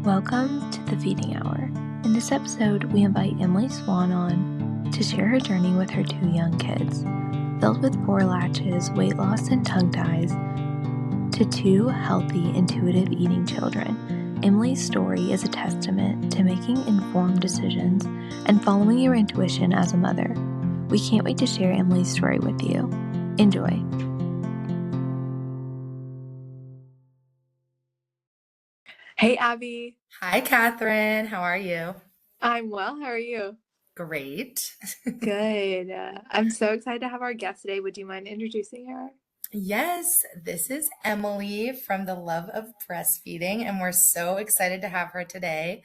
Welcome to the Feeding Hour. In this episode, we invite Emily Swan on to share her journey with her 2 young kids. Filled with 4 latches, weight loss, and tongue ties, to 2 healthy, intuitive eating children, Emily's story is a testament to making informed decisions and following your intuition as a mother. We can't wait to share Emily's story with you. Enjoy. Hey, Abby. Hi, Catherine. How are you? I'm well. How are you? Great. Good. I'm so excited to have our guest today. Would you mind introducing her? Yes, this is Emily from the Love of Breastfeeding, and we're so excited to have her today.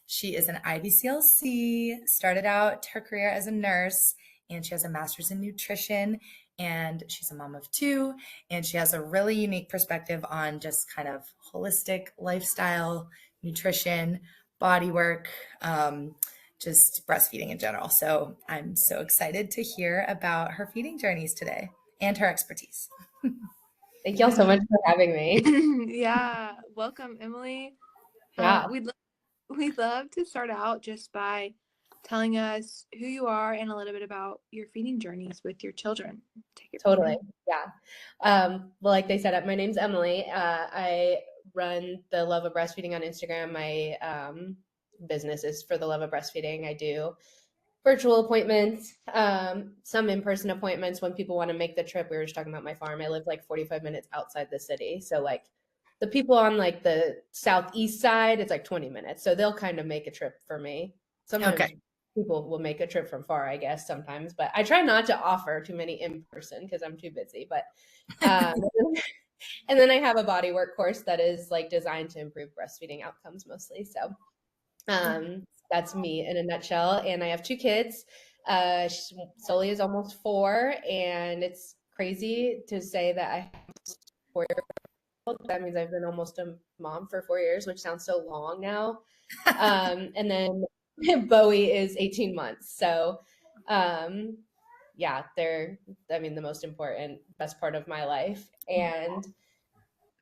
She is an IBCLC, started out her career as a nurse, and she has a master's in nutrition, and she's a mom of 2, and she has a really unique perspective on just kind of holistic lifestyle, nutrition, body work, just breastfeeding in general. So I'm so excited to hear about her feeding journeys today and her expertise. Thank y'all so much for having me. Yeah, welcome, Emily. Yeah. We'd love to start out just by telling us who you are and a little bit about your feeding journeys with your children. Take it from Totally. here. Yeah. Well, like they said, my name's Emily. I run the Love of Breastfeeding on Instagram. My business is for the Love of Breastfeeding. I do virtual appointments, some in-person appointments when people want to make the trip. We were just talking about my farm. I live like 45 minutes outside the city. So like the people on like the southeast side, it's like 20 minutes. So they'll kind of make a trip for me. Sometimes people will make a trip from far, I guess, sometimes. But I try not to offer too many in person because I'm too busy. But and then I have a bodywork course that is like designed to improve breastfeeding outcomes mostly. So that's me in a nutshell. And I have 2 kids. Sully is almost 4, and it's crazy to say that I have 4 years old. That means I've been almost a mom for 4 years, which sounds so long now. And then Bowie is 18 months. So yeah, they're, the most important, best part of my life. And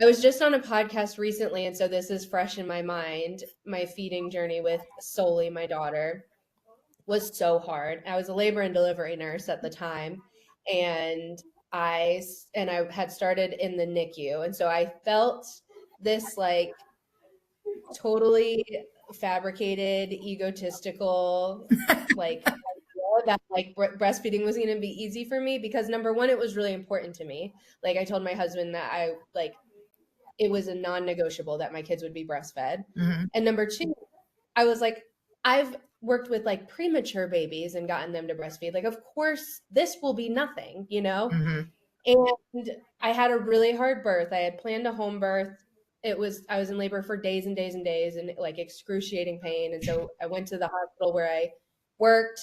I was just on a podcast recently, and so this is fresh in my mind. My feeding journey with Solly, my daughter, was so hard. I was a labor and delivery nurse at the time, and I had started in the NICU, and so I felt this like totally fabricated, egotistical, like idea that like breastfeeding was going to be easy for me because number one, it was really important to me. Like I told my husband that it was a non-negotiable that my kids would be breastfed. Mm-hmm. And number 2, I was like, I've worked with like premature babies and gotten them to breastfeed. Like, of course, this will be nothing, you know? Mm-hmm. And I had a really hard birth. I had planned a home birth. I was in labor for days and days and days and like excruciating pain. And so I went to the hospital where I worked.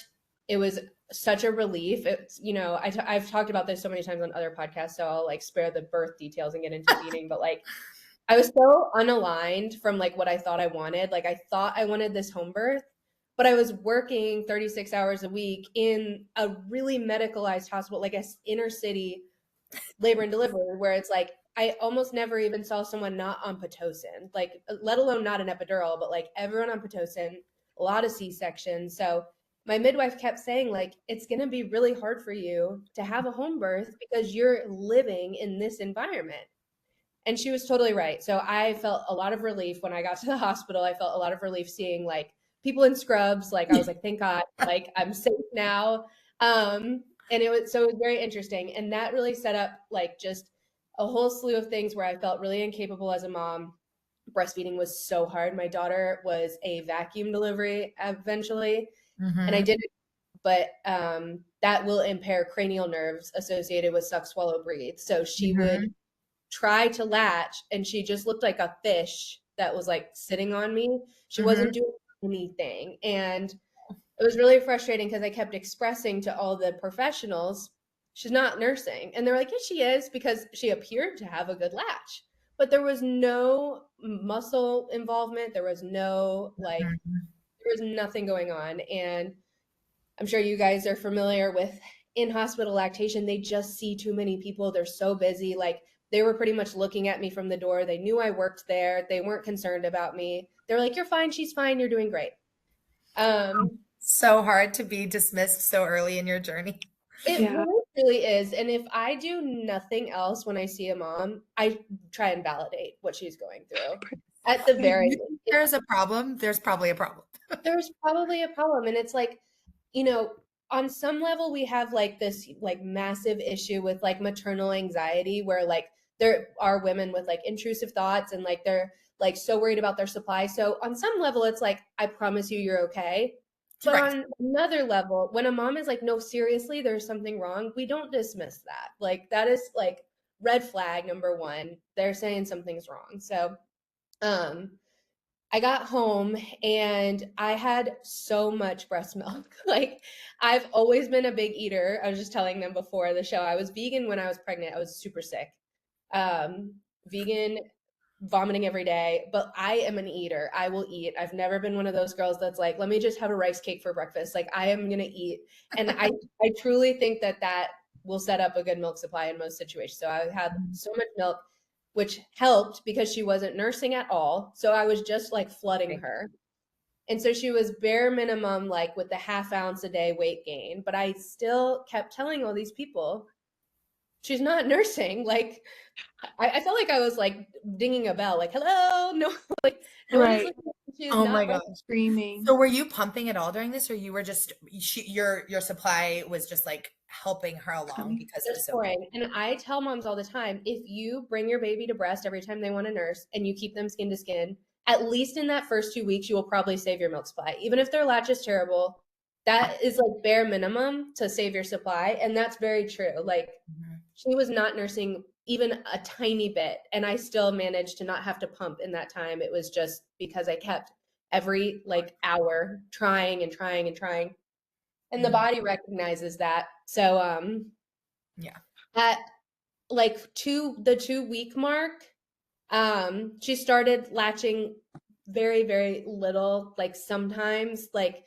It was such a relief. It's, I've talked about this so many times on other podcasts, so I'll like spare the birth details and get into feeding, but like I was so unaligned from like what I thought I wanted. Like I thought I wanted this home birth, but I was working 36 hours a week in a really medicalized hospital, like a inner city labor and delivery, where it's like I almost never even saw someone not on Pitocin, like let alone not an epidural, but like everyone on Pitocin, a lot of C-sections. So my midwife kept saying like, it's going to be really hard for you to have a home birth because you're living in this environment. And she was totally right. So I felt a lot of relief when I got to the hospital. I felt a lot of relief seeing like people in scrubs. Like I was like, thank God, like I'm safe now. And it was very interesting. And that really set up like just a whole slew of things where I felt really incapable as a mom. Breastfeeding was so hard. My daughter was a vacuum delivery eventually, and I didn't, but that will impair cranial nerves associated with suck, swallow, breathe. So she would try to latch, and she just looked like a fish that was like sitting on me. She wasn't doing anything. And it was really frustrating because I kept expressing to all the professionals, she's not nursing. And they're like, yes, she is, because she appeared to have a good latch. But there was no muscle involvement. There was no, there was nothing going on. And I'm sure you guys are familiar with in-hospital lactation. They just see too many people. They're so busy. Like they were pretty much looking at me from the door. They knew I worked there. They weren't concerned about me. They're like, you're fine. She's fine. You're doing great. So hard to be dismissed so early in your journey. It Yeah. really is. And if I do nothing else when I see a mom, I try and validate what she's going through. At the very least, There's a problem, there's probably a problem. there's probably a problem. And it's like, you know, on some level we have like this like massive issue with like maternal anxiety where like there are women with like intrusive thoughts and like they're like so worried about their supply. So on some level it's like, I promise you you're okay. But Right. on another level, when a mom is like, no, seriously, there's something wrong, we don't dismiss that. Like that is like red flag number one. They're saying something's wrong. So I got home and I had so much breast milk. Like I've always been a big eater. I was just telling them before the show. I was vegan when I was pregnant. I was super sick. Vegan, vomiting every day, but I am an eater. I will eat. I've never been one of those girls that's like, let me just have a rice cake for breakfast. Like I am going to eat. And I truly think that that will set up a good milk supply in most situations. So I had so much milk, which helped because she wasn't nursing at all. So I was just like flooding her. And so she was bare minimum, like with the ½ ounce a day weight gain. But I still kept telling all these people, she's not nursing. Like, I felt like I was like dinging a bell, like, hello, no, like, no one is Right. listening. She's Oh not my breastfeeding. gosh. Screaming. So were you pumping at all during this, or you were just your supply was just like helping her along because it was Just so pouring. And I tell moms all the time, if you bring your baby to breast every time they want to nurse and you keep them skin to skin, at least in that first 2 weeks, you will probably save your milk supply. Even if their latch is terrible, that is like bare minimum to save your supply. And that's very true. Like she was not nursing even a tiny bit. And I still managed to not have to pump in that time. It was just because I kept every like hour trying and trying and trying. And the body recognizes that. So yeah. at like the 2 week mark, she started latching very, very little, like sometimes like,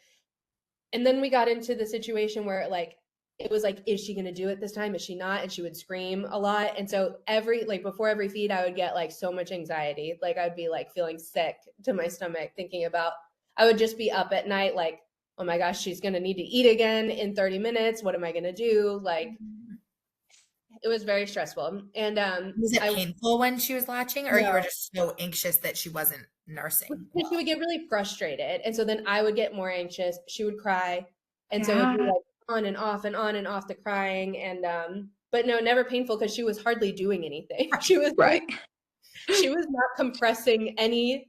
and then we got into the situation where like, it was like, is she going to do it this time? Is she not? And she would scream a lot. And so before every feed, I would get like so much anxiety. Like I'd be like feeling sick to my stomach thinking about, I would just be up at night, like, oh my gosh, she's going to need to eat again in 30 minutes. What am I going to do? Like, it was very stressful. And Was it painful when she was latching, or you were no, just so anxious that she wasn't nursing? she would get really frustrated. And so then I would get more anxious. She would cry. And so it'd be Yeah. like on and off and on and off the crying. And but no, never painful because she was hardly doing anything. She was Right. she was not compressing any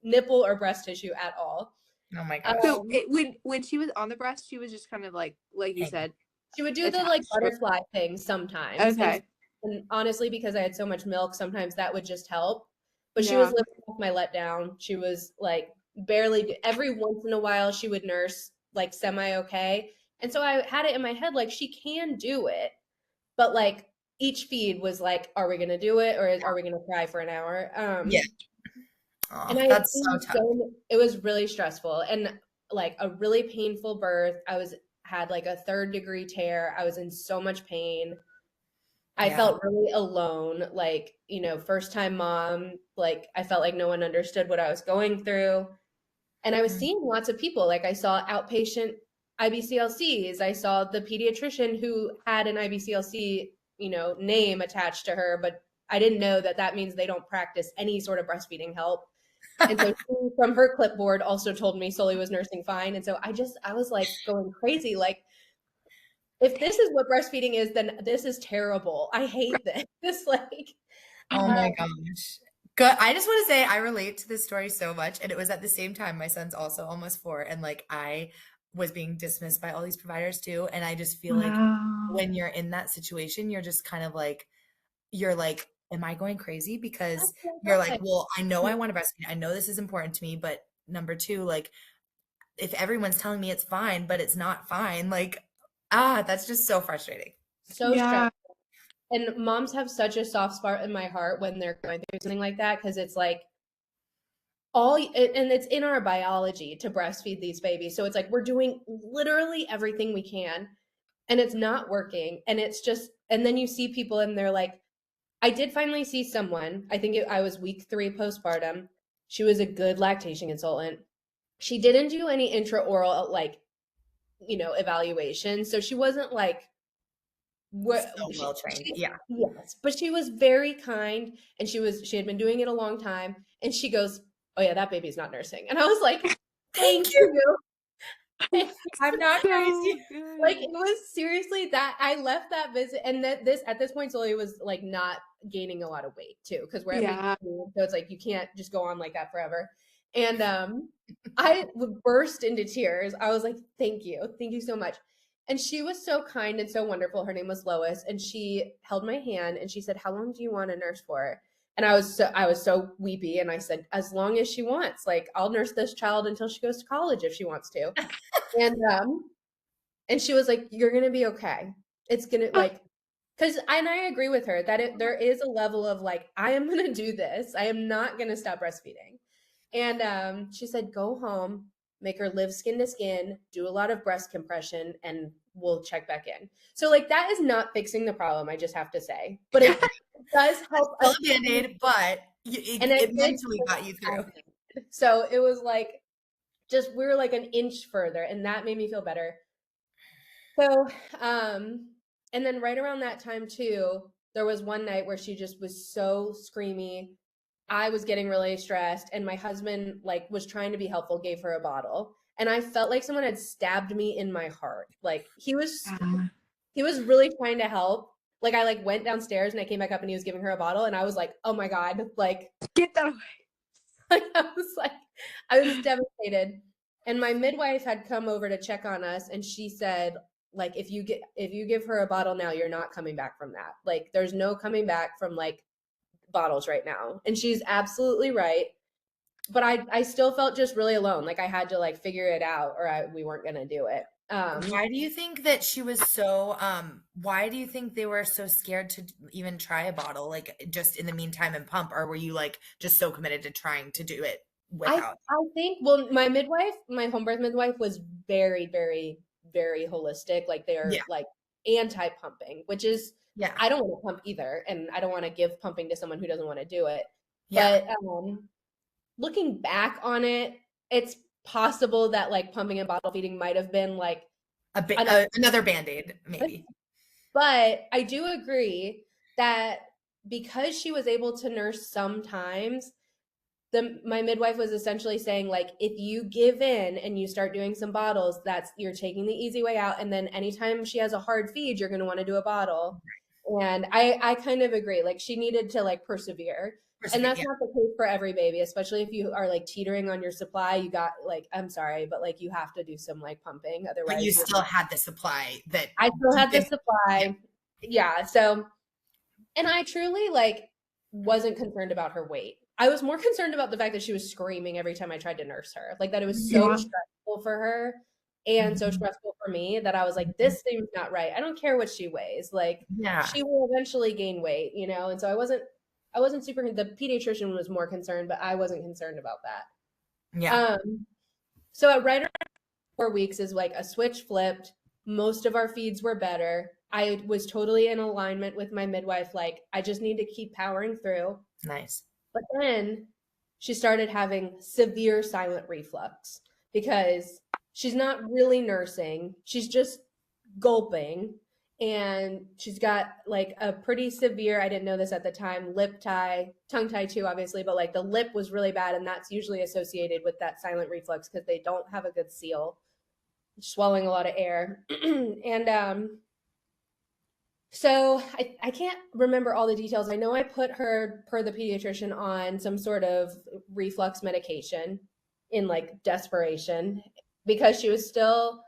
nipple or breast tissue at all. Oh my gosh. So when she was on the breast, she was just kind of like you Hanging. said. She would do the like attached. butterfly thing sometimes. Okay. And honestly, because I had so much milk, sometimes that would just help. But she Yeah. was living off my letdown. She was like barely, every once in a while, she would nurse like semi okay. And so I had it in my head, like, she can do it. But like each feed was like, are we going to do it? Or are we going to cry for an hour? Yeah. Oh, And that's so tough. it was really stressful and like a really painful birth. Had like a 3rd-degree tear. I was in so much pain. I Yeah. felt really alone, like, you know, first time mom, like I felt like no one understood what I was going through. And I was seeing lots of people, like I saw outpatient IBCLCs. I saw the pediatrician who had an IBCLC, you know, name attached to her, but I didn't know that that means they don't practice any sort of breastfeeding help. And so she, from her clipboard, also told me Sully was nursing fine. And so I was like going crazy. Like, if this is what breastfeeding is, then this is terrible. I hate this. This like, Oh my gosh. Good. I just want to say I relate to this story so much. And it was at the same time, my son's also almost 4. And like I was being dismissed by all these providers too. And I just feel like when you're in that situation, you're just kind of like, you're like, am I going crazy? Because you're like, well, I know I want to breastfeed. I know this is important to me. But number 2, like, if everyone's telling me it's fine, but it's not fine, like, that's just so frustrating. so Yeah. stressful. And moms have such a soft spot in my heart when they're going through something like that, because it's like and it's in our biology to breastfeed these babies. So it's like we're doing literally everything we can and it's not working. And it's just, and then you see people and they're like, I did finally see someone. I think I was week 3 postpartum. She was a good lactation consultant. She didn't do any intraoral like, evaluation. So she wasn't like So well trained. Yeah. yes, but she was very kind, and she had been doing it a long time, and she goes, "Oh yeah, that baby's not nursing." And I was like, Thank "Thank you. you." Thank you I'm not So crazy. good. Like, it was seriously that I left that visit, and that at this point Zoe was like not gaining a lot of weight too, because we're at week Yeah. 2, so it's like you can't just go on like that forever. And I burst into tears. I was like, thank you so much. And she was so kind and so wonderful. Her name was Lois, and she held my hand and she said, "How long do you want to nurse for?" And I was so weepy, and I said, "As long as she wants. Like, I'll nurse this child until she goes to college if she wants to." And she was like, "You're gonna be okay. It's gonna like," because and I agree with her that there is a level of like, I am gonna do this. I am not gonna stop breastfeeding. And she said, "Go home, make her live skin to skin, do a lot of breast compression, and we'll check back in." So like that is not fixing the problem, I just have to say, but it does help Still us. a Band-Aid, but And it it did mentally got you through. so it was like just we were like an inch further, and that made me feel better. So, and then right around that time too, there was one night where she just was so screamy. I was getting really stressed, and my husband like was trying to be helpful, gave her a bottle, and I felt like someone had stabbed me in my heart. Like he was really trying to help. Like I like went downstairs and I came back up and he was giving her a bottle, and I was like, "Oh my God," like Get that away. I was devastated. And my midwife had come over to check on us, and she said, like, if you give her a bottle now, you're not coming back from that. Like, there's no coming back from like bottles right now. And she's absolutely right. But I still felt just really alone. Like I had to like figure it out, or we weren't gonna do it. Why do you think that she was so why do you think they were so scared to even try a bottle, like just in the meantime and pump, or were you like just so committed to trying to do it without? I think, well, my midwife, my home birth midwife was very, very, very holistic. Like they're Yeah. like anti-pumping, which is, Yeah. I don't want to pump either. And I don't want to give pumping to someone who doesn't want to do it. Yeah. But looking back on it, it's possible that like pumping and bottle feeding might have been like Another Band-Aid, maybe. But I do agree that because she was able to nurse sometimes, my midwife was essentially saying like, if you give in and you start doing some bottles, you're taking the easy way out, and then anytime she has a hard feed, you're going to want to do a bottle. And I kind of agree, like she needed to like persevere. And that's not the case for every baby, especially if you are like teetering on your supply. You got like, I'm sorry, but like you have to do some like pumping, otherwise. But you still had the supply that I still had the supply. Yeah. So, and I truly like wasn't concerned about her weight. I was more concerned about the fact that she was screaming every time I tried to nurse her. Like that it was so stressful for her and so stressful for me that I was like, this seems not right. I don't care what she weighs. Like she will eventually gain weight, you know? And so I wasn't super, the pediatrician was more concerned, but I wasn't concerned about that. Yeah. So at right around 4 weeks is like a switch flipped. Most of our feeds were better. I was totally in alignment with my midwife. Like, I just need to keep powering through. Nice. But then she started having severe silent reflux because she's not really nursing. She's just gulping. And she's got like a pretty severe, I didn't know this at the time, lip tie, tongue tie too, obviously, but like the lip was really bad. And that's usually associated with that silent reflux because they don't have a good seal, swallowing a lot of air. And so I can't remember all the details. I know I put her, per the pediatrician, on some sort of reflux medication in like desperation because she was still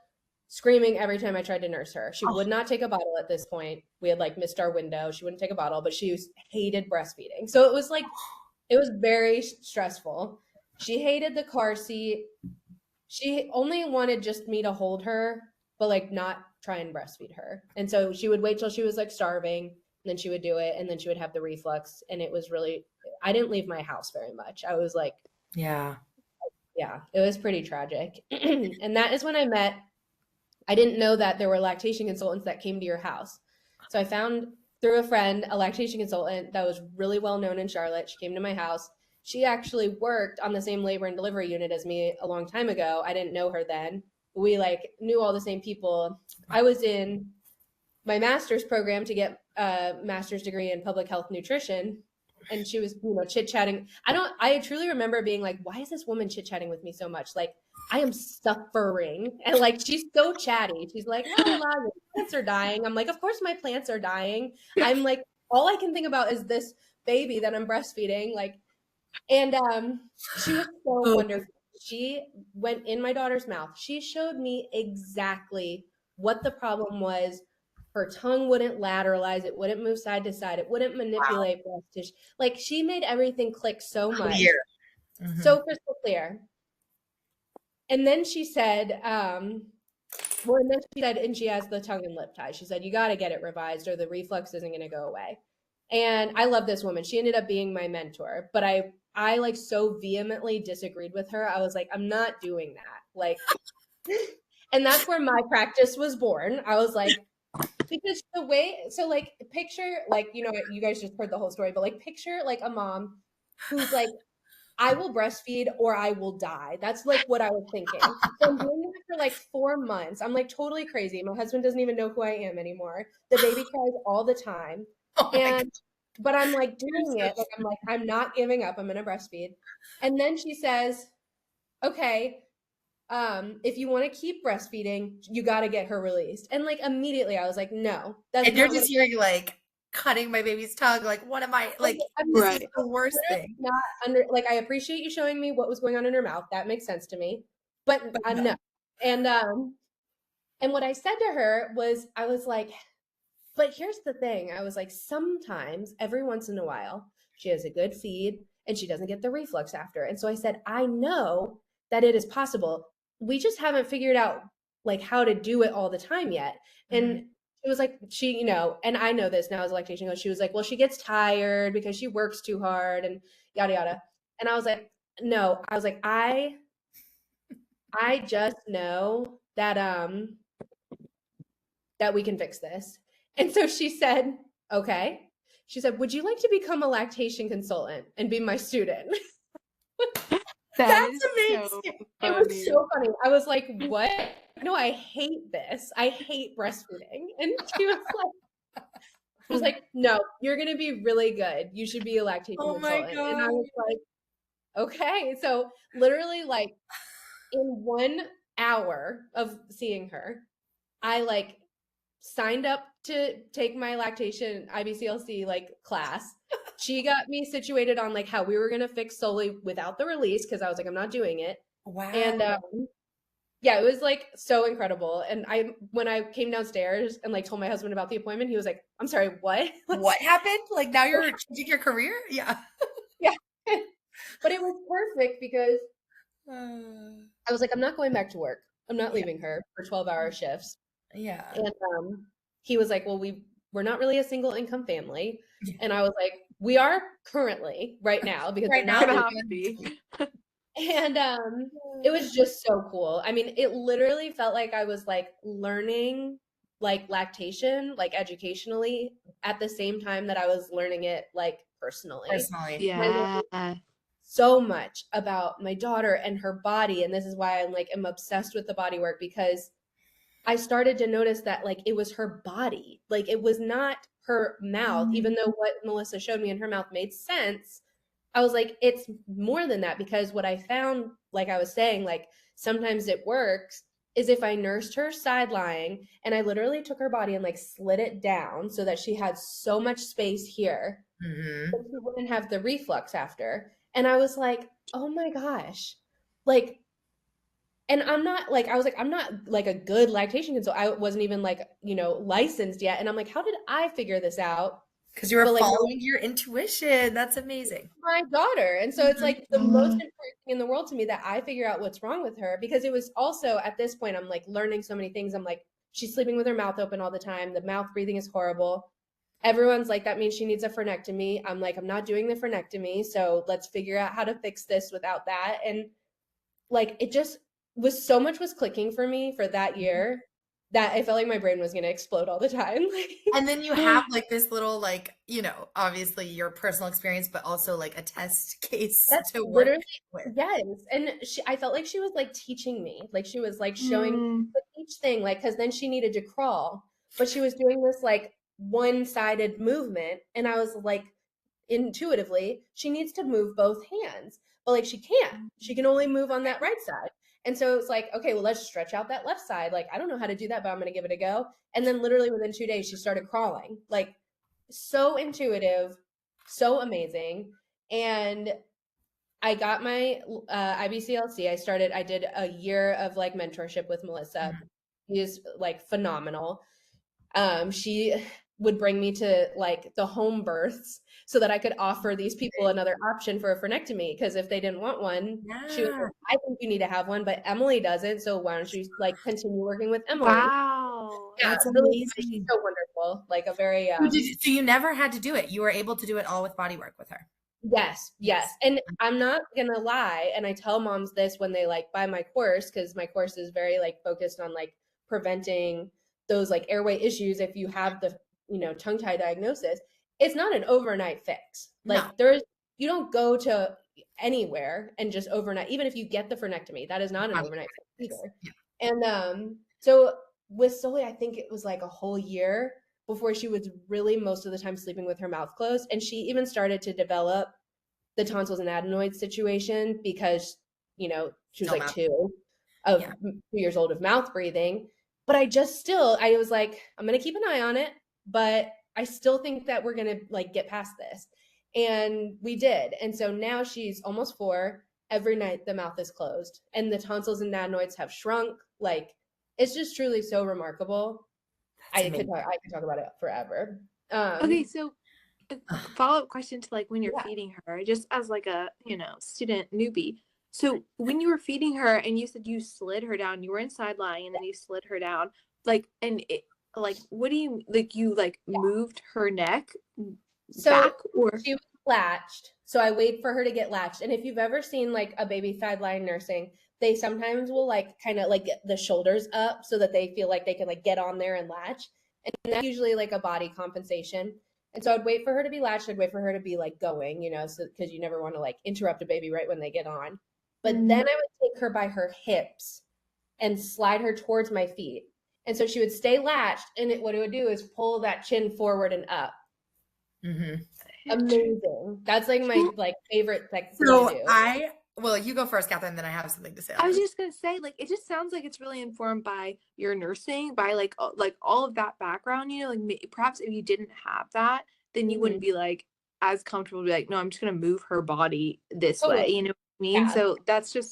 screaming every time I tried to nurse her. She would not take a bottle at this point. We had like missed our window. She wouldn't take a bottle, but she hated breastfeeding. So it was like, it was very stressful. She hated the car seat. She only wanted just me to hold her, but like not try and breastfeed her. And so she would wait till she was like starving, and then she would do it, and then she would have the reflux. And it was really, I didn't leave my house very much. I was like, yeah, it was pretty tragic. And that is when I didn't know that there were lactation consultants that came to your house. So I found through a friend, a lactation consultant that was really well known in Charlotte. She came to my house. She actually worked on the same labor and delivery unit as me a long time ago. I didn't know her then. We like knew all the same people. I was in my master's program to get a master's degree in public health nutrition. And she was, chit-chatting. I truly remember being like, why is this woman chit-chatting with me so much? Like, I am suffering. And like, she's so chatty. She's like, la, la, la, your plants are dying. I'm like, of course my plants are dying. I'm like, all I can think about is this baby that I'm breastfeeding. Like, and she was so wonderful. She went in my daughter's mouth. She showed me exactly what the problem was. Her tongue wouldn't lateralize. It wouldn't move side to side. It wouldn't manipulate breast tissue. Like, she made everything click so much. Mm-hmm. So crystal clear. And then she said, and she has the tongue and lip tie. She said, you got to get it revised or the reflux isn't going to go away. And I love this woman. She ended up being my mentor, but I like so vehemently disagreed with her. I was like, I'm not doing that. Like, and that's where my practice was born. I was like, because like picture, like, you guys just heard the whole story, but like picture like a mom who's like, I will breastfeed or I will die. That's like what I was thinking. So I'm doing that for like 4 months. I'm like totally crazy. My husband doesn't even know who I am anymore. The baby cries all the time. But I'm like doing it. Like, I'm like, I'm not giving up. I'm going to breastfeed. And then she says, okay, if you want to keep breastfeeding, you got to get her released. And like immediately I was like, no, that's and you're just hearing like cutting my baby's tongue. Like, what am I like? This is the worst thing. Not like, I appreciate you showing me what was going on in her mouth. That makes sense to me, but no. And what I said to her was, I was like, but here's the thing. I was like, sometimes every once in a while, she has a good feed and she doesn't get the reflux after. And so I said, I know that it is possible. We just haven't figured out like how to do it all the time yet. And it was like, and I know this now as a lactation coach, she was like, well, she gets tired because she works too hard and yada, yada. And I was like, no, I was like, I just know that we can fix this. And so she said, okay. She said, would you like to become a lactation consultant and be my student? That's amazing. So it was so funny. I was like, what? No, I hate this. I hate breastfeeding. And she was like, no, you're going to be really good. You should be a lactation consultant. And I was like, okay. So literally like in 1 hour of seeing her, I like signed up to take my lactation IBCLC like class. She got me situated on like how we were going to fix solely without the release. Cause I was like, I'm not doing it. Wow. And yeah, it was like so incredible. And when I came downstairs and like told my husband about the appointment, he was like, I'm sorry, what? What happened? Like, now you're changing your career? Yeah. Yeah. But it was perfect because I was like, I'm not going back to work. I'm not leaving her for 12-hour shifts. Yeah. And he was like, well, we're not really a single income family. And I was like, we are currently right now because right now and it was just so cool. I mean, it literally felt like I was like learning like lactation, like educationally at the same time that I was learning it like personally. Yeah. So much about my daughter and her body. And this is why I'm like, I'm obsessed with the body work, because I started to notice that like it was her body, like it was not her mouth, even though what Melissa showed me in her mouth made sense. I was like, it's more than that, because what I found, like I was saying, like sometimes it works, is if I nursed her side lying and I literally took her body and like slid it down so that she had so much space here that she wouldn't have the reflux after. And I was like, oh my gosh, like, and I'm not like, I was like, I'm not like a good lactation consultant. I wasn't even like, licensed yet. And I'm like, how did I figure this out? Because you were following your intuition. That's amazing. My daughter. And so it's like the most important thing in the world to me that I figure out what's wrong with her, because it was also at this point, I'm like learning so many things. I'm like, she's sleeping with her mouth open all the time. The mouth breathing is horrible. Everyone's like, that means she needs a frenectomy. I'm like, I'm not doing the frenectomy. So let's figure out how to fix this without that. And like, it just was so much was clicking for me for that year that I felt like my brain was going to explode all the time. And then you have like this little, like, you know, obviously your personal experience, but also like a test case That's to work literally, with. yes. And I felt like she was like teaching me, like she was like showing Mm. with each thing, like, because then she needed to crawl, but she was doing this like one-sided movement. And I was like, intuitively, she needs to move both hands, but like she can't. She can only move on that right side. And so it's like, okay, well, let's stretch out that left side. Like, I don't know how to do that, but I'm going to give it a go. And then literally within 2 days, she started crawling. Like, so intuitive, so amazing. And I got my IBCLC. I did a year of like mentorship with Melissa. She is like phenomenal. She would bring me to like the home births so that I could offer these people another option for a frenectomy. Because if they didn't want one, she was Yeah. like, I think you need to have one, but Emily doesn't. So why don't you like continue working with Emily? Wow. Yeah, That's really, she's amazing. so wonderful. Like a very So you never had to do it. You were able to do it all with body work with her. yes. And I'm not gonna lie, and I tell moms this when they like buy my course, because my course is very like focused on like preventing those like airway issues if you have the tongue tie diagnosis. It's not an overnight fix. No. Like you don't go to anywhere and just overnight, even if you get the frenectomy, that is not an overnight fix either. Yeah. And so with Sully, I think it was like a whole year before she was really most of the time sleeping with her mouth closed. And she even started to develop the tonsils and adenoids situation because, she was like 2 years old of mouth breathing. But I was like, I'm going to keep an eye on it, but I still think that we're going to like get past this. And we did. And so now she's almost 4. Every night the mouth is closed and the tonsils and adenoids have shrunk. Like, it's just truly so remarkable. I could talk about it forever. Okay, so a follow-up question to like when you're Yeah. feeding her, just as like a student newbie. So when you were feeding her and you said you slid her down, you were inside lying and then you slid her down, like, and it, like, what do you like? You like moved her neck back, or she was latched. So I wait for her to get latched. And if you've ever seen like a baby sideline nursing, they sometimes will like kind of like get the shoulders up so that they feel like they can like get on there and latch. And that's usually like a body compensation. And so I'd wait for her to be latched. I'd wait for her to be like going, so because you never want to like interrupt a baby right when they get on. But then I would take her by her hips and slide her towards my feet. And so she would stay latched, and what it would do is pull that chin forward and up. Mm-hmm. Amazing. That's like my like favorite like So to do. Well, you go first, Catherine, then I have something to say. I was just gonna say, like, it just sounds like it's really informed by your nursing, by like all of that background. Like perhaps if you didn't have that, then you wouldn't be like as comfortable to be like, no, I'm just gonna move her body this way. You know what I mean? Yeah. So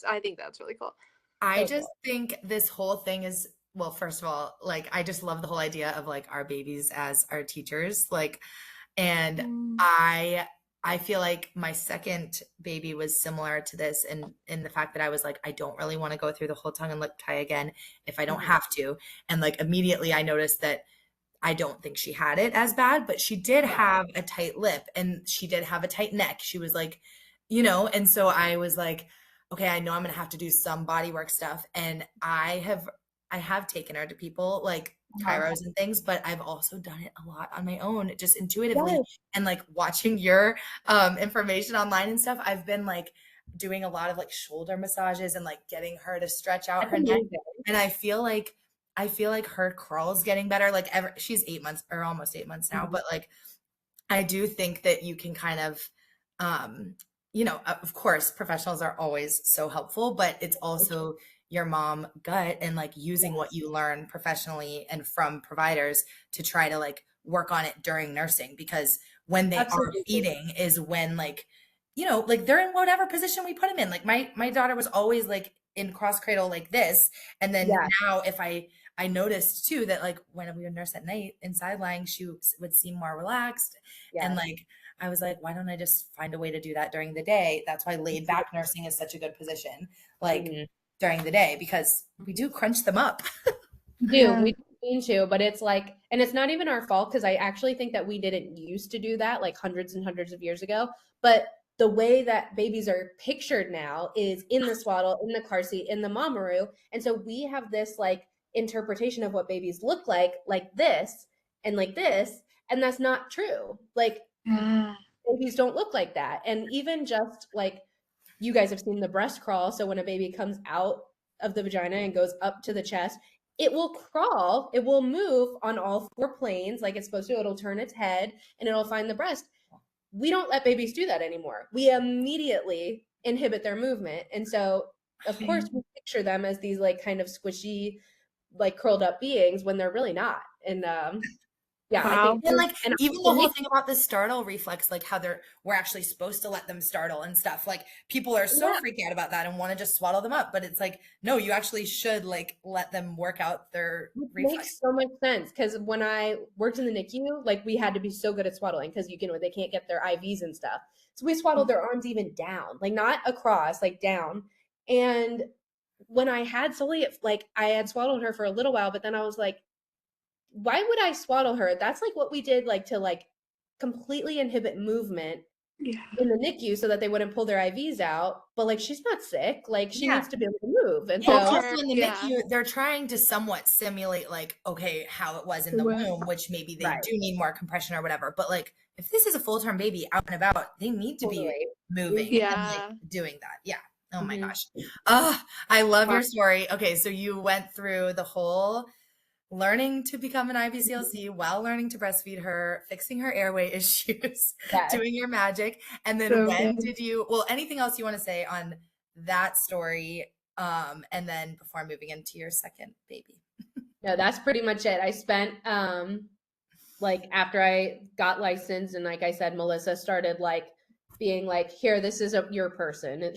I think that's really cool. I just think this whole thing is, well, first of all, like, I just love the whole idea of like our babies as our teachers. Like, and I feel like my second baby was similar to this in the fact that I was like, I don't really want to go through the whole tongue and lip tie again if I don't have to. And like immediately I noticed that I don't think she had it as bad, but she did have a tight lip and she did have a tight neck. She was like, and so I was like, okay, I know I'm going to have to do some body work stuff. And I have taken her to people like chiros and things, but I've also done it a lot on my own, just intuitively. And like watching your information online and stuff, I've been like doing a lot of like shoulder massages and like getting her to stretch out her neck. And I feel like her crawl's getting better. Like she's 8 months or almost 8 months now, but like I do think that you can kind of of course professionals are always so helpful, but it's also your mom gut and like using what you learn professionally and from providers to try to like work on it during nursing, because when they are feeding is when like, like they're in whatever position we put them in. Like my daughter was always like in cross cradle like this. And then now if I noticed too that like when we would nurse at night inside lying, she would seem more relaxed. And like, I was like, why don't I just find a way to do that during the day? That's why laid back nursing is such a good position. Like during the day, because we do crunch them up. We mean to, but it's like, and it's not even our fault, because I actually think that we didn't used to do that like hundreds and hundreds of years ago. But the way that babies are pictured now is in the swaddle, in the car seat, in the mamaroo. And so we have this like interpretation of what babies look like this and like this, and that's not true. Like babies don't look like that. And even just like you guys have seen the breast crawl, so when a baby comes out of the vagina and goes up to the chest, it will crawl, it will move on all four planes like it's supposed to. It'll turn its head and it'll find the breast. We don't let babies do that anymore. We immediately inhibit their movement. And so, of course, we picture them as these like kind of squishy, like curled up beings when they're really not. And yeah, I think and like even the whole thing about the startle reflex, like how we're actually supposed to let them startle and stuff. Like people are so freaked out about that and want to just swaddle them up, but it's like no, you actually should like let them work out their reflex. Makes so much sense because when I worked in the NICU, like we had to be so good at swaddling because they can't get their IVs and stuff. So we swaddled their arms even down, like not across, like down. And when I had Sully, like I had swaddled her for a little while, but then I was like, why would I swaddle her? That's like what we did, like to like completely inhibit movement in the NICU so that they wouldn't pull their IVs out. But like she's not sick, like she needs to be able to move. And so also in the NICU, they're trying to somewhat simulate like okay how it was in the womb, which maybe they do need more compression or whatever. But like if this is a full-term baby out and about, they need to be moving and like doing that. Yeah. Oh my gosh. Oh, I love your story. Okay, so you went through the whole learning to become an IBCLC while learning to breastfeed her, fixing her airway issues, doing your magic. And then when did you, well, anything else you want to say on that story? And then before moving into your second baby. No, that's pretty much it. I spent, like after I got licensed and like I said, Melissa started like being like, here, this is your person.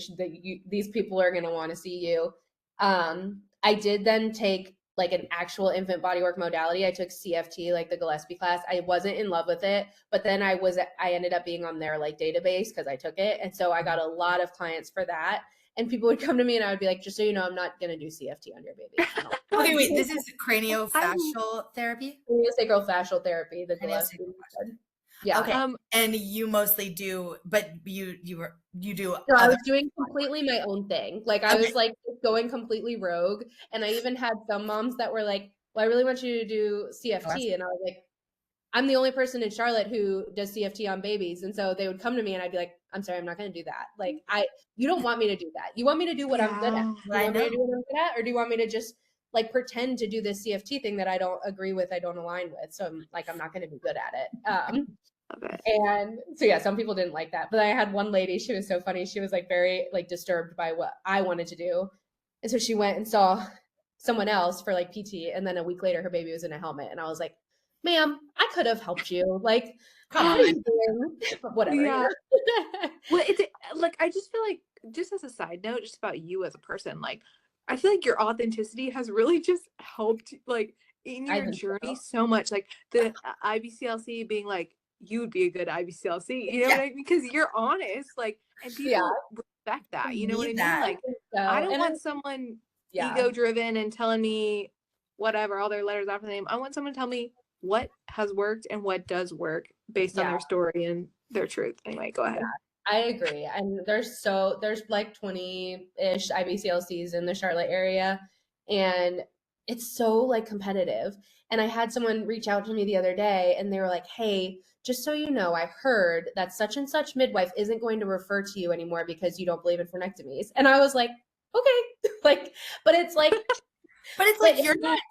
These people are going to want to see you. I did then take like an actual infant bodywork modality. I took CFT, like the Gillespie class. I wasn't in love with it, but then I ended up being on their like database because I took it. And so I got a lot of clients for that. And people would come to me and I would be like, just so you know, I'm not going to do CFT on your baby. Okay, wait, this is craniofacial therapy? Craniosacral therapy, the Gillespie method. Yeah. Okay. And you mostly do, but you do. No, I was doing completely my own thing. Like I was like going completely rogue. And I even had some moms that were like, well, I really want you to do CFT. And I was like, I'm the only person in Charlotte who does CFT on babies. And so they would come to me and I'd be like, I'm sorry, I'm not going to do that. Like you don't want me to do that. You want me to do what I'm good at. You want me to do what I'm good at? Or do you want me to just like pretend to do this CFT thing that I don't agree with, I don't align with? So I'm like, I'm not going to be good at it. And so yeah, some people didn't like that, but I had one lady, she was so funny. She was like very like disturbed by what I wanted to do. And so she went and saw someone else for like PT. And then a week later, her baby was in a helmet. And I was like, ma'am, I could have helped you. Like, come on. Whatever. Yeah. Well, it's like, I just feel like just as a side note, just about you as a person, like, I feel like your authenticity has really just helped like in your journey so much. Like the IBCLC being like, you would be a good IBCLC, you know what I mean? Because you're honest, like, and people respect that, you know what I mean? Like, I don't want someone ego driven and telling me whatever, all their letters after their name. I want someone to tell me what has worked and what does work based on their story and their truth. Anyway, go ahead. I agree. And there's like 20-ish IBCLCs in the Charlotte area, and it's so like competitive. And I had someone reach out to me the other day and they were like, hey, just so you know, I heard that such and such midwife isn't going to refer to you anymore because you don't believe in frenectomies. And I was like, okay, like, but it's like,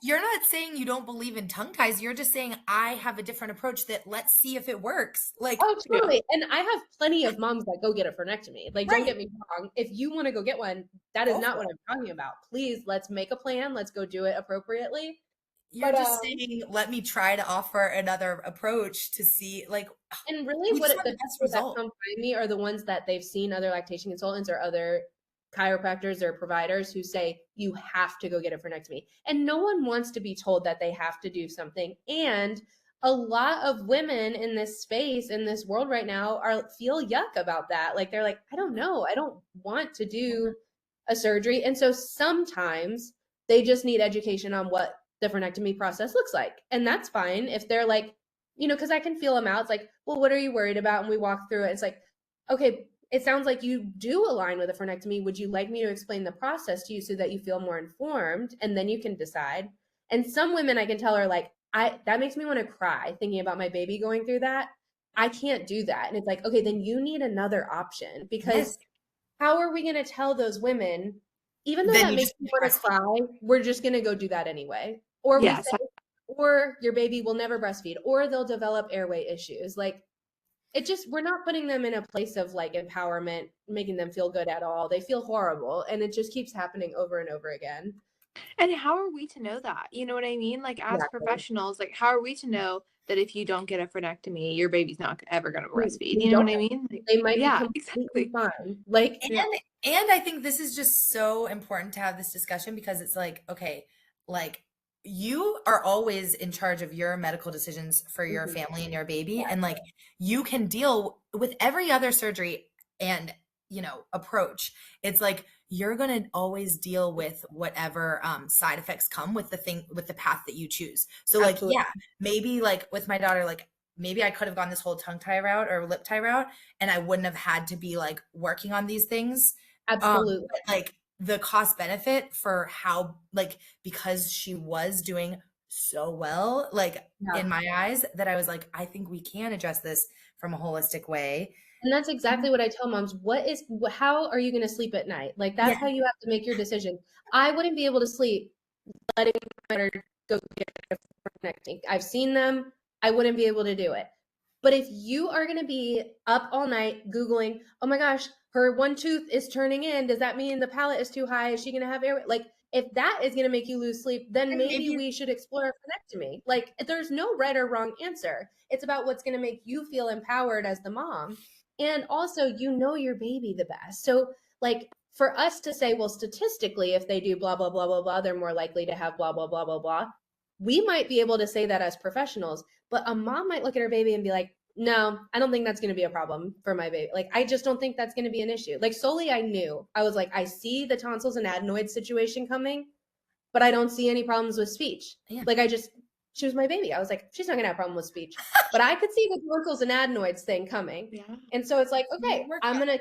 you're not saying you don't believe in tongue ties. You're just saying I have a different approach that let's see if it works. Like, oh, totally. And I have plenty of moms that go get a frenectomy. Like, don't get me wrong. If you want to go get one, that is not what I'm talking about. Please, let's make a plan. Let's go do it appropriately. You're just saying, let me try to offer another approach to see, like, and really what the best result that come by me are the ones that they've seen other lactation consultants or other chiropractors or providers who say you have to go get a frenectomy. And no one wants to be told that they have to do something. And a lot of women in this space, in this world right now, feel yuck about that. Like they're like, I don't know, I don't want to do a surgery. And so sometimes they just need education on what the frenectomy process looks like. And that's fine if they're like, you know, because I can feel them out. It's like, well, what are you worried about? And we walk through it. It's like, okay, it sounds like you do align with a frenectomy. Would you like me to explain the process to you so that you feel more informed? And then you can decide. And some women I can tell are like, that makes me want to cry thinking about my baby going through that. I can't do that. And it's like, okay, then you need another option, because Yes. how are we going to tell those women, even though Then that you makes just me want to breastfeed. cry, we're just going to go do that anyway? Or we Yes. say, or your baby will never breastfeed, or they'll develop airway issues. Like, it just, we're not putting them in a place of like empowerment, making them feel good at all. They feel horrible, and it just keeps happening over and over again. And how are we to know that? You know what I mean? Like, as Exactly. professionals, like, how are we to know that if you don't get a frenectomy, your baby's not ever going to breastfeed? You You know don't what I know. mean? Like, They might be yeah, completely exactly. fine. Like, And I think this is just so important to have this discussion, because it's like, okay, like you are always in charge of your medical decisions for your family and your baby. And like you can deal with every other surgery and, approach. It's like you're going to always deal with whatever side effects come with the path that you choose. So like, absolutely. yeah, maybe like with my daughter, like maybe I could have gone this whole tongue tie route or lip tie route, and I wouldn't have had to be like working on these things. Absolutely. But like the cost benefit for how, like, because she was doing so well, like in my eyes, that I was like, I think we can address this from a holistic way. And that's exactly what I tell moms. How are you going to sleep at night? Like, that's Yeah. how you have to make your decision. I wouldn't be able to sleep letting my daughter go get a frenectomy. I've seen them. I wouldn't be able to do it. But if you are going to be up all night Googling, oh my gosh, her one tooth is turning in. Does that mean the palate is too high? Is she going to have air? Like, if that is going to make you lose sleep, then And maybe maybe we should explore a frenectomy. Like, there's no right or wrong answer. It's about what's going to make you feel empowered as the mom. And also, you know your baby the best. So, like, for us to say, well, statistically, if they do blah, blah, blah, blah, blah, they're more likely to have blah, blah, blah, blah, blah. We might be able to say that as professionals, but a mom might look at her baby and be like, no, I don't think that's going to be a problem for my baby. Like, I just don't think that's going to be an issue. Like, solely, I knew. I was like, I see the tonsils and adenoids situation coming, but I don't see any problems with speech. Yeah. Like, she was my baby. I was like, she's not going to have a problem with speech. But I could see the tonsils and adenoids thing coming. Yeah. And so it's like, okay, I'm going to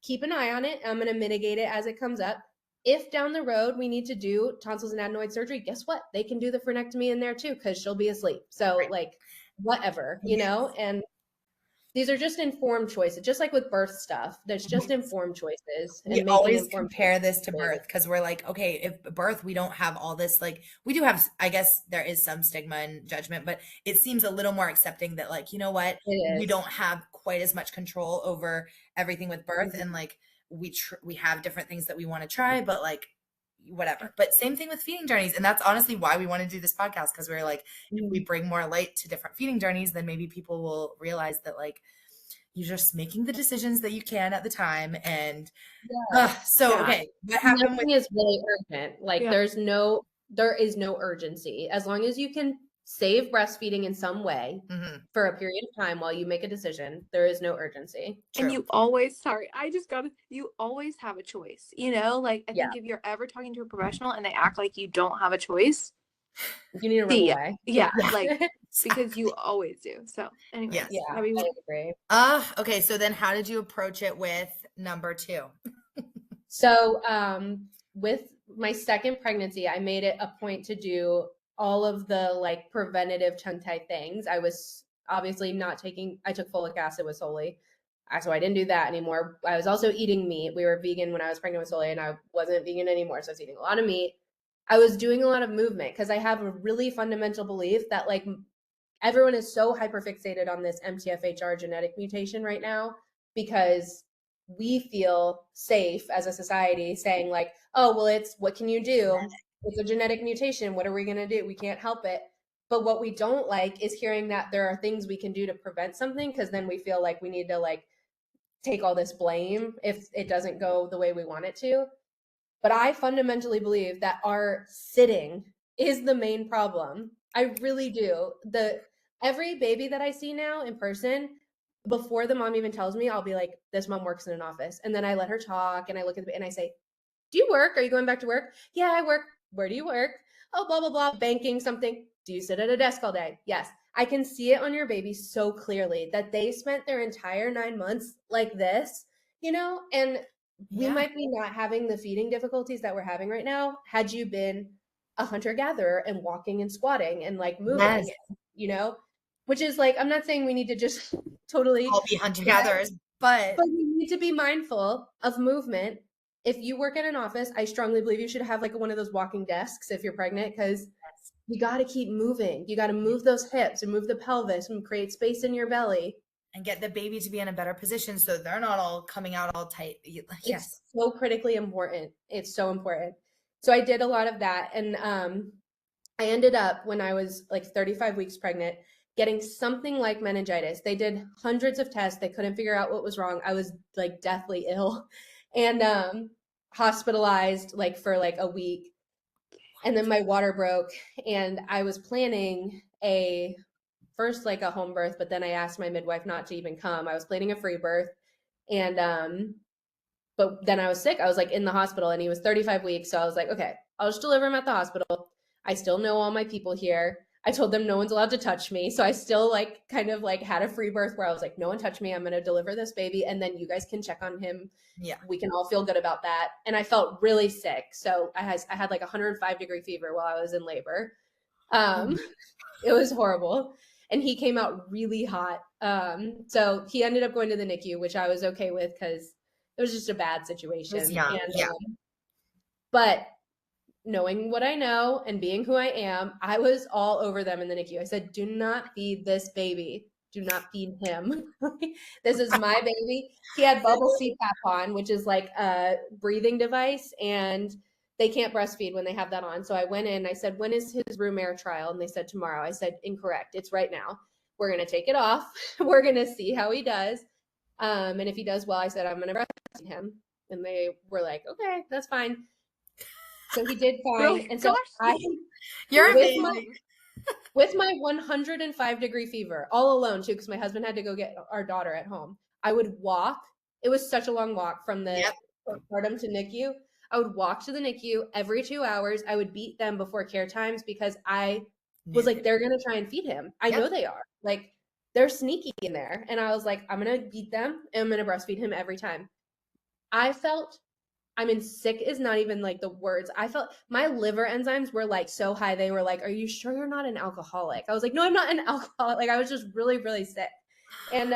keep an eye on it. I'm going to mitigate it as it comes up. If down the road we need to do tonsils and adenoid surgery, guess what? They can do the frenectomy in there too, because she'll be asleep. So like, whatever, and these are just informed choices, just like with birth stuff. There's just informed choices. We and always informed compare this to birth, because we're like, okay, if birth, we don't have all this, like we do have, I guess there is some stigma and judgment, but it seems a little more accepting that like, you know what, we don't have quite as much control over everything with birth. And like we have different things that we want to try, but like whatever. But same thing with feeding journeys. And that's honestly why we want to do this podcast, because we're like, if we bring more light to different feeding journeys, then maybe people will realize that like you're just making the decisions that you can at the time. And okay, what happened nothing is really urgent. Like there is no urgency. As long as you can save breastfeeding in some way for a period of time while you make a decision, there is no urgency. And you always, you always have a choice, like I think if you're ever talking to a professional and they act like you don't have a choice, you need to run away. Yeah. Like, because you always do. So anyways, I agree. Okay. So then how did you approach it with number 2? So with my second pregnancy, I made it a point to do all of the like preventative tongue tie things. I was obviously I took folic acid with Soli. So I didn't do that anymore. I was also eating meat. We were vegan when I was pregnant with Soli, and I wasn't vegan anymore. So I was eating a lot of meat. I was doing a lot of movement because I have a really fundamental belief that like everyone is so hyperfixated on this MTFHR genetic mutation right now, because we feel safe as a society saying like, oh, well, what can you do? It's a genetic mutation. What are we going to do? We can't help it. But what we don't like is hearing that there are things we can do to prevent something, because then we feel like we need to like take all this blame if it doesn't go the way we want it to. But I fundamentally believe that our sitting is the main problem. I really do. Every baby that I see now in person, before the mom even tells me, I'll be like, this mom works in an office. And then I let her talk and I look at and I say, do you work? Are you going back to work? Yeah, I work. Where do you work? Oh, blah, blah, blah, banking, something. Do you sit at a desk all day? Yes. I can see it on your baby so clearly that they spent their entire 9 months like this, and we might be not having the feeding difficulties that we're having right now had you been a hunter-gatherer and walking and squatting and like moving, Yes. you know, which is like, I'm not saying we need to just totally All be hunter-gatherers, but we need to be mindful of movement. If you work in an office, I strongly believe you should have like one of those walking desks if you're pregnant, because you got to keep moving. You got to move those hips and move the pelvis and create space in your belly. and get the baby to be in a better position so they're not all coming out all tight. Yes. It's so critically important. It's so important. So I did a lot of that. And I ended up, when I was like 35 weeks pregnant, getting something like meningitis. They did hundreds of tests. They couldn't figure out what was wrong. I was like deathly ill and hospitalized like for like a week. And then my water broke, and I was planning first like a home birth, but then I asked my midwife not to even come. I was planning a free birth, and but then I was sick. I was like in the hospital, and he was 35 weeks. So I was like, okay, I'll just deliver him at the hospital. I still know all my people here. I told them no one's allowed to touch me. So I still like kind of like had a free birth where I was like, no one touch me. I'm going to deliver this baby. And then you guys can check on him. Yeah. We can all feel good about that. And I felt really sick. So I had like 105-degree fever while I was in labor. It was horrible. And he came out really hot. So he ended up going to the NICU, which I was okay with because it was just a bad situation. It was young, yeah. But knowing what I know and being who I am, I was all over them in the NICU. I said, do not feed this baby. Do not feed him. This is my baby. He had bubble CPAP on, which is like a breathing device, and they can't breastfeed when they have that on. So I went in, I said, when is his room air trial? And they said, tomorrow. I said, incorrect. It's right now. We're going to take it off. We're going to see how he does. And if he does well, I said, I'm going to breastfeed him. And they were like, okay, that's fine. So he did fine. Oh, and so You're with amazing. with my 105-degree fever, all alone too, because my husband had to go get our daughter at home, I would walk. It was such a long walk from the postpartum to NICU. I would walk to the NICU every 2 hours. I would beat them before care times because I was like, they're going to try and feed him. I know they are. Like, they're sneaky in there. And I was like, I'm going to beat them and I'm going to breastfeed him every time. Sick is not even like the words. I felt my liver enzymes were like so high. They were like, are you sure you're not an alcoholic? I was like, no, I'm not an alcoholic. Like, I was just really, really sick. And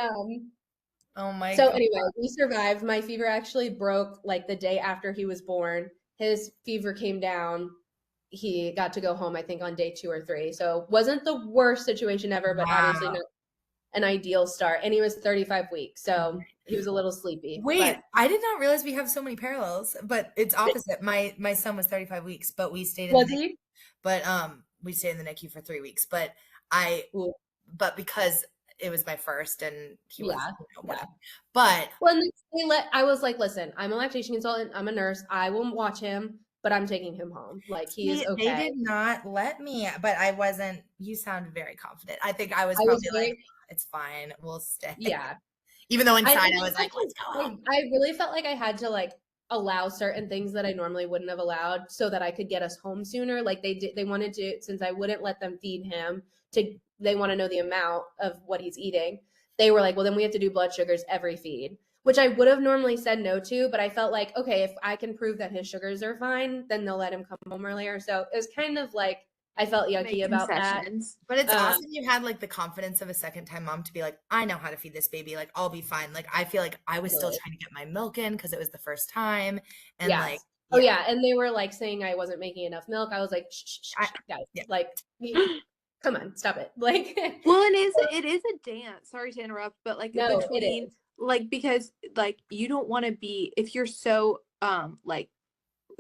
oh my so God. anyway, we survived. My fever actually broke like the day after he was born. His fever came down. He got to go home, I think, on day 2 or 3. So wasn't the worst situation ever, but obviously not an ideal start. And he was 35 weeks. So he was a little sleepy. Wait, I did not realize we have so many parallels, but it's opposite. My son was 35 weeks, but we stayed in Was the NICU. he? But we stayed in the NICU for 3 weeks. But but because it was my first and he was whatever. But well, I was like, listen, I'm a lactation consultant, I'm a nurse, I will watch him, but I'm taking him home. Like, he is okay. They did not let me, but I wasn't. You sound very confident. I think I was probably like, it's fine, we'll stay. Yeah. Even though inside I was like, let's go home. I really felt like I had to like allow certain things that I normally wouldn't have allowed so that I could get us home sooner. Like they wanted to, since I wouldn't let them feed him, they want to know the amount of what he's eating. They were like, well, then we have to do blood sugars every feed, which I would have normally said no to, but I felt like, okay, if I can prove that his sugars are fine, then they'll let him come home earlier. So it was kind of like, I felt yucky about that. But it's awesome you had like the confidence of a second-time mom to be like, I know how to feed this baby. Like, I'll be fine. Like, I feel like I was still trying to get my milk in because it was the first time. And like, oh yeah. And they were like saying I wasn't making enough milk. I was like, shh, guys, like, come on, stop it. Like, well, it is a dance. Sorry to interrupt, but like between like, because like you don't want to be, if you're so like,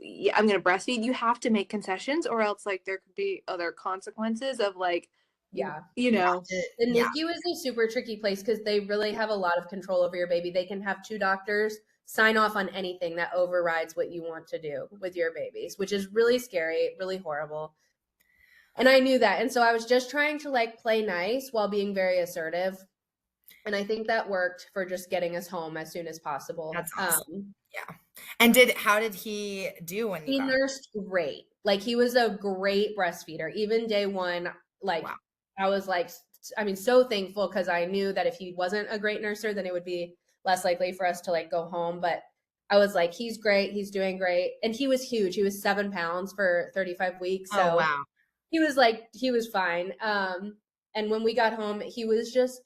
yeah, I'm gonna breastfeed, you have to make concessions, or else like there could be other consequences of like, you know. The NICU is a super tricky place because they really have a lot of control over your baby. They can have 2 doctors sign off on anything that overrides what you want to do with your babies, which is really scary, really horrible. And I knew that. And so I was just trying to like play nice while being very assertive. And I think that worked for just getting us home as soon as possible. That's awesome. And how did he do when he nursed great? Like, he was a great breastfeeder. Even day 1, like, I was like, so thankful because I knew that if he wasn't a great nurser, then it would be less likely for us to like go home. But I was like, he's great. He's doing great. And he was huge. He was 7 pounds for 35 weeks. So Oh, wow. he was fine. And when we got home, he was just,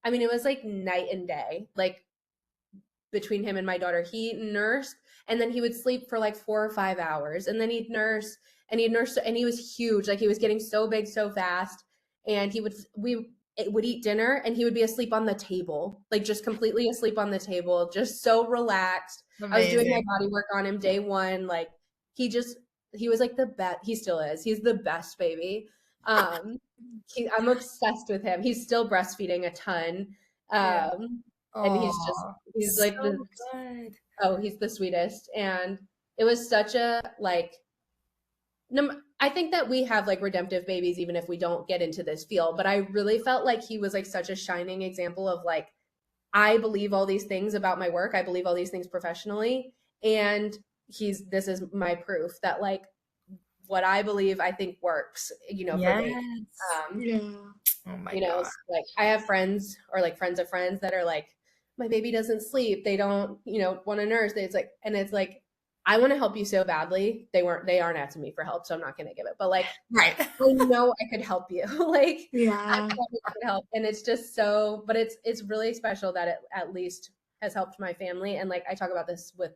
I mean, it was like night and day, like between him and my daughter. He nursed and then he would sleep for like 4 or 5 hours and then he'd nurse and he was huge. Like he was getting so big so fast. And we would eat dinner and he would be asleep on the table, like just completely asleep on the table, just so relaxed. Amazing. I was doing my body work on him day one. Like he was like the best. He still is. He's the best baby. I'm obsessed with him. He's still breastfeeding a ton. And he's so like good. He's the sweetest. And it was such a like, I think that we have like redemptive babies, even if we don't get into this field, but I really felt like he was like such a shining example of like, I believe all these things about my work. I believe all these things professionally. And this is my proof that like what I believe, I think works, for me. Oh my God. Like I have friends or like friends of friends that are like, my baby doesn't sleep. They don't, want to nurse. It's like, I want to help you so badly. They aren't asking me for help, so I'm not going to give it. But like, right. I know I could help you. Like, yeah, I could help. And it's just so, but it's really special that it at least has helped my family. And like, I talk about this with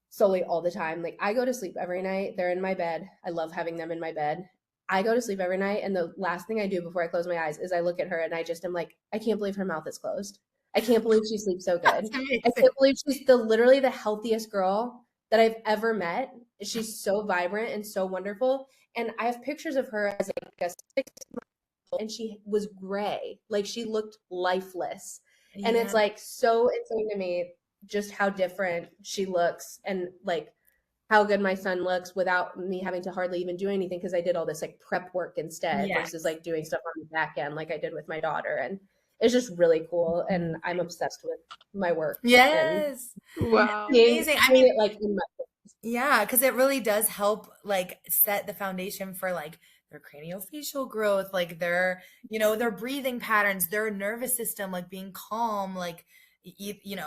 Sully all the time. Like I go to sleep every night. They're in my bed. I love having them in my bed. I go to sleep every night. And the last thing I do before I close my eyes is I look at her and I just am like, I can't believe her mouth is closed. I can't believe she sleeps so good. I can't believe she's literally the healthiest girl that I've ever met. She's so vibrant and so wonderful. And I have pictures of her as like a 6-month-old and she was gray. Like she looked lifeless. And it's like so insane to me just how different she looks and like how good my son looks without me having to hardly even do anything because I did all this like prep work instead versus like doing stuff on the back end like I did with my daughter. And it's just really cool. And I'm obsessed with my work. Yes. Wow. Amazing. I mean, like in my because it really does help like set the foundation for like their craniofacial growth, like their, their breathing patterns, their nervous system, like being calm, like,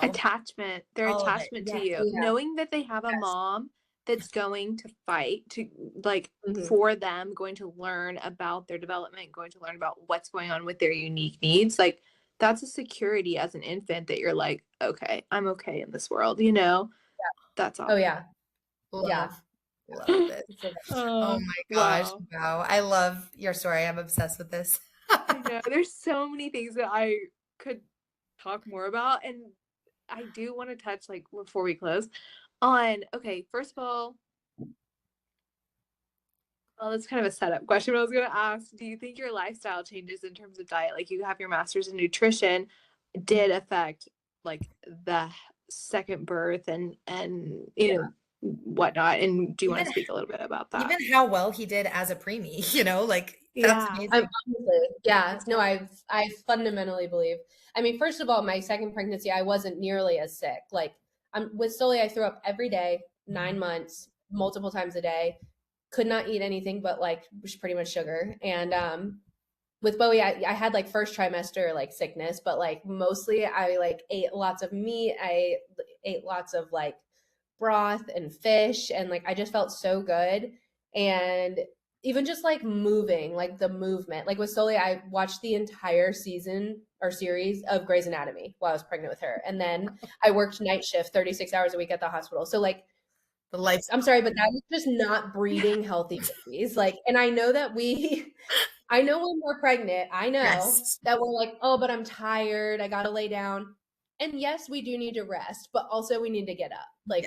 attachment, their attachment to you, knowing that they have a Yes. mom that's going to fight to like for them, going to learn about their development, going to learn about what's going on with their unique needs. Like that's a security as an infant that you're like, okay, I'm okay in this world, That's awesome. Oh yeah. Love it. Oh my gosh. Wow. I love your story. I'm obsessed with this. I know. There's so many things that I could talk more about. And I do want to touch, like, before we close on, okay, first of all, well, that's kind of a setup question, but I was going to ask, do you think your lifestyle changes in terms of diet? Like you have your master's in nutrition, did affect like the second birth and whatnot. And do you want to speak a little bit about that? Even how well he did as a preemie, like that's amazing. I fundamentally believe. I mean, first of all, my second pregnancy, I wasn't nearly as sick. Like with Sully, I threw up every day, 9 months, multiple times a day. Could not eat anything but like pretty much sugar. And with Bowie, I had like first trimester like sickness, but like mostly I like ate lots of meat. I ate lots of like broth and fish, and like I just felt so good. And even just like moving, like the movement, like with Sully, I watched the entire season or series of Grey's Anatomy while I was pregnant with her, and then I worked night shift 36 hours a week at the hospital. So like the life, I'm sorry, but that is just not breeding healthy babies. Like, and I know that I know when we're pregnant, I know that we're like, oh, but I'm tired, I gotta lay down. And yes, we do need to rest, but also we need to get up. Like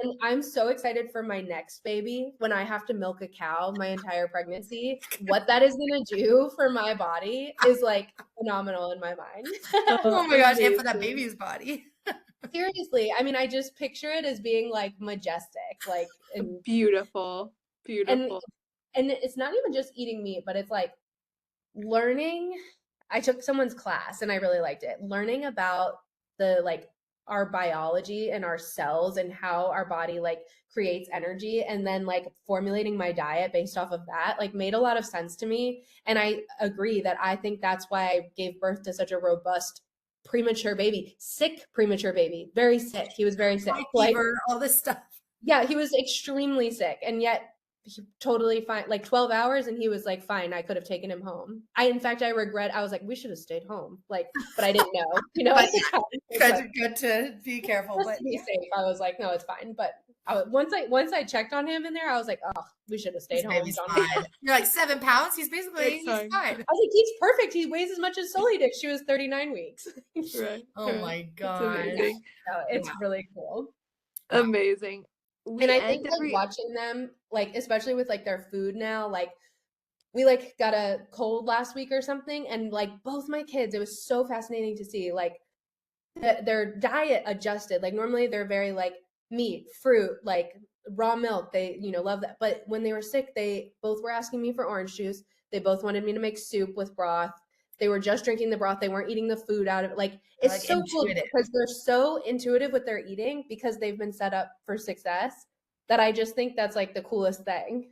and I'm so excited for my next baby when I have to milk a cow my entire pregnancy. What that is going to do for my body is like phenomenal in my mind. Oh my gosh, and for that baby's body. Seriously. I mean, I just picture it as being like majestic, like and beautiful. And it's not even just eating meat, but it's like learning. I took someone's class and I really liked it. Learning about the like our biology and our cells and how our body like creates energy, and then like formulating my diet based off of that like made a lot of sense to me. And I agree that I think that's why I gave birth to such a robust premature baby, sick premature baby, very sick. He was very sick. High Like, fever, all this stuff. yeah, he was extremely sick, and yet he totally fine. Like 12 hours, and he was like, fine. I could have taken him home. In fact, I regret. I was like, we should have stayed home. Like, but I didn't know, But at the time. good to be careful. Just But to be safe, I was like, no, it's fine. But once I checked on him in there, I was like, oh, we should have stayed this home. baby's John. fine. You're like 7 pounds. He's basically he's fine. I was like, he's perfect. He weighs as much as Sully did. She was 39 weeks. Right. Oh my It's god. amazing. So it's really cool. Wow. Amazing. And I think like watching them, like especially with like their food now, like we like got a cold last week or something, and like both my kids, it was so fascinating to see like their diet adjusted. Like normally they're very like meat, fruit, like raw milk. They, love that. But when they were sick, they both were asking me for orange juice. They both wanted me to make soup with broth. They were just drinking the broth. They weren't eating the food out of it. Like it's Like so cool intuitive. because they're so intuitive with their eating because they've been set up for success that I just think that's like the coolest thing.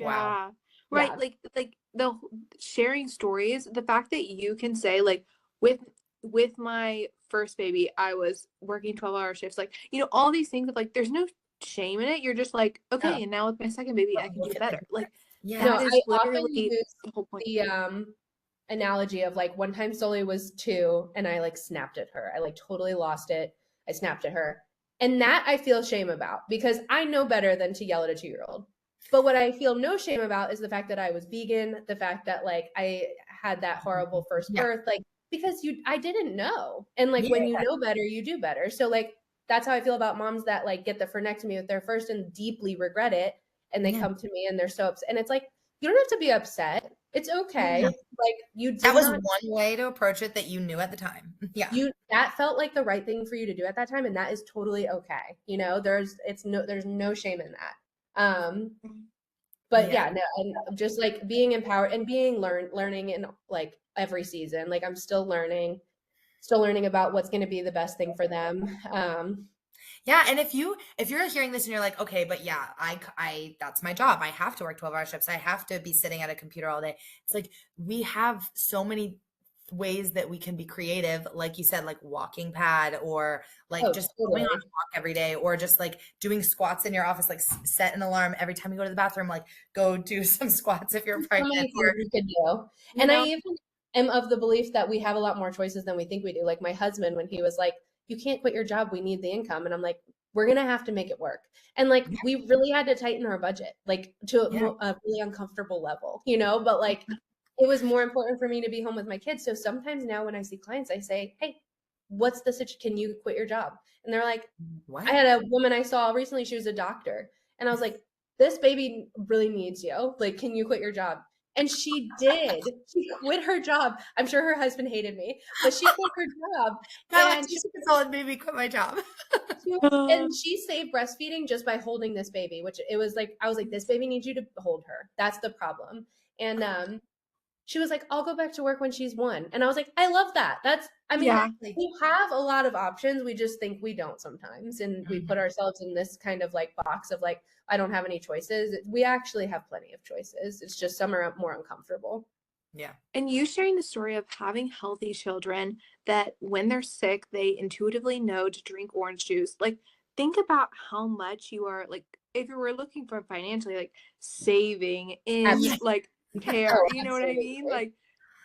Wow. Yeah. Right. Yeah. Like the sharing stories, the fact that you can say like with my first baby, I was working 12-hour shifts, like, all these things of like, there's no shame in it. You're just like, okay, No. and now with my second baby, I can do Look at better. that. Like, Yeah. No, that is I often literally use the whole point. the analogy of like one time Sully was 2 and I like snapped at her. I like totally lost it. I snapped at her. And that I feel shame about because I know better than to yell at a 2-year-old. But what I feel no shame about is the fact that I was vegan, the fact that like I had that horrible first Yeah. birth, like because I didn't know. And like when you know better, you do better. So like that's how I feel about moms that like get the frenectomy with their first and deeply regret it. And they come to me and they're so upset. And it's like, you don't have to be upset. It's okay. Yeah. Like you did That was not, one way to approach it that you knew at the time. Yeah. that felt like the right thing for you to do at that time, and that is totally okay. There's no shame in that. But yeah, no, and just like being empowered and being learning in like every season. Like I'm still learning about what's going to be the best thing for them. Yeah, and if you're hearing this and you're like, okay, but yeah, I that's my job. I have to work 12-hour shifts. I have to be sitting at a computer all day. It's like we have so many ways that we can be creative, like you said, like walking pad or like just going on a walk every day or just like doing squats in your office, like set an alarm every time you go to the bathroom, like go do some squats if you're pregnant. So many things we could do. And I even am of the belief that we have a lot more choices than we think we do. Like my husband, when he was like, you can't quit your job, we need the income. And I'm like, we're going to have to make it work. And like, we really had to tighten our budget, like to a really uncomfortable level, but like, it was more important for me to be home with my kids. So sometimes now when I see clients, I say, hey, what's the situation? Can you quit your job? And they're like, what? I had a woman I saw recently, she was a doctor. And I was like, this baby really needs you. Like, can you quit your job? And she did. She quit her job. I'm sure her husband hated me, but she quit her job. And she made me quit my job. And she saved breastfeeding just by holding this baby, which it was like, I was like, this baby needs you to hold her. That's the problem. And she was like, I'll go back to work when she's 1. And I was like, I love that. We have a lot of options. We just think we don't sometimes. And we put ourselves in this kind of like box of like, I don't have any choices. We actually have plenty of choices. It's just some are more uncomfortable. Yeah. And you sharing the story of having healthy children that when they're sick, they intuitively know to drink orange juice. Like, think about how much you are, like, if you were looking for financially, like saving in like care, you know what I mean? Like,